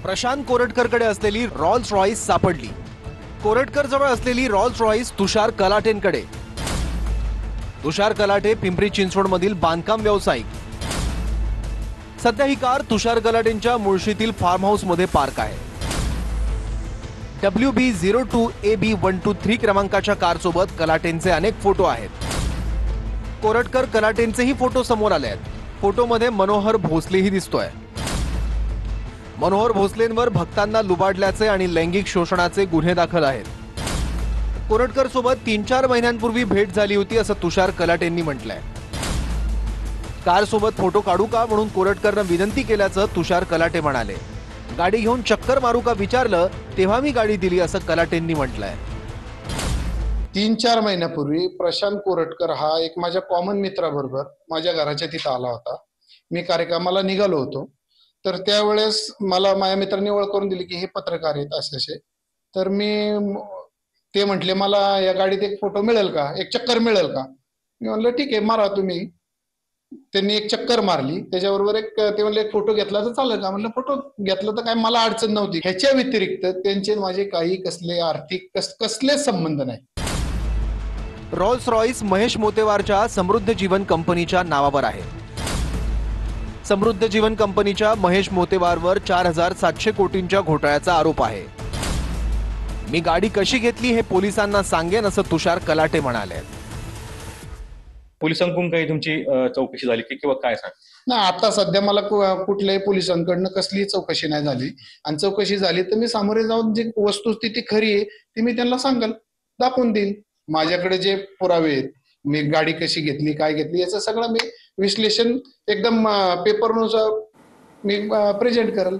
प्रशांत कोरटकरकडे असलेली Rawls Royce सापडली. कोरटकर जवळ असलेली रॉल्स रॉईस तुषार कलाटेंकडे. तुषार कलाटे पिंपरी चिंचवडमधील बांधकाम व्यावसायिक. सध्या ही कार तुषार कलाटेंच्या मुळशीतील फार्म हाऊस मध्ये पार्क आहे. WB02AB123 क्रमांकाच्या कार सोबत कलाटेंचे अनेक फोटो आहेत. कोरटकर कलाटेंचेही फोटो समोर आले आहेत. फोटोमध्ये मनोहर भोसलेही दिसतोय. मनोहर भोसलेंवर भक्तांना लुबाडल्याचे आणि लैंगिक शोषणाचे गुन्हे दाखल आहेत. कोरटकर सोबत 3-4 महिन्यांपूर्वी भेट झाली होती असं तुषार कलाटेंनी म्हटलंय. कार सोबत फोटो काढू का म्हणून कोरटकरनं विनंती केल्याचं तुषार कलाटे म्हणाले. गाडी घेऊन चक्कर मारू का विचारलं तेव्हा मी गाडी दिली असं कलाटेंनी म्हटलंय. 3-4 महिन्यापूर्वी प्रशांत कोरटकर हा एक माझ्या कॉमन मित्राबरोबर माझ्या घराच्या तिथं आला होता. मी कार्यक्रमाला निघालो होतो. तर त्यावेळेस मला माझ्या मित्रांनी ओळख करून दिली की हे पत्रकार आहेत असे. तर ते म्हटले मला या गाडीत एक फोटो मिळेल का, एक चक्कर मिळेल का. मी म्हणलं ठीक आहे मारा तुम्ही. त्यांनी एक चक्कर मारली. त्याच्याबरोबर ते म्हणले एक फोटो घेतला तर चालेल का. म्हणलं फोटो घेतला तर काय मला अडचण नव्हती. ह्याच्या व्यतिरिक्त त्यांचे माझे काही कसले आर्थिक कसलेच संबंध नाही. रॉल्स रॉईस महेश मोतेवारच्या समृद्ध जीवन कंपनीच्या नावावर आहे. समृद्ध जीवन कंपनीच्या महेश मोतेवारवर 4,700 कोटींच्या घोटाळ्याचा आरोप आहे. मी गाडी कशी घेतली हे पोलिसांना सांगेन असं तुषार कलाटे म्हणाले. पोलिसांकडून काही तुमची चौकशी झाली की किंवा काय सांग ना. आता सध्या मला कुठल्याही पोलिसांकडनं कसलीही चौकशी नाही झाली. आणि चौकशी झाली तर मी सामोरे जाऊन जी वस्तुस्थिती खरी आहे ती मी त्यांना सांगेल, दाखवून देईल. माझ्याकडे जे पुरावे आहेत, मी गाडी कशी घेतली काय घेतली याचं सगळं मी विश्लेषण एकदम पेपरनुसार मी प्रेझेंट करेल.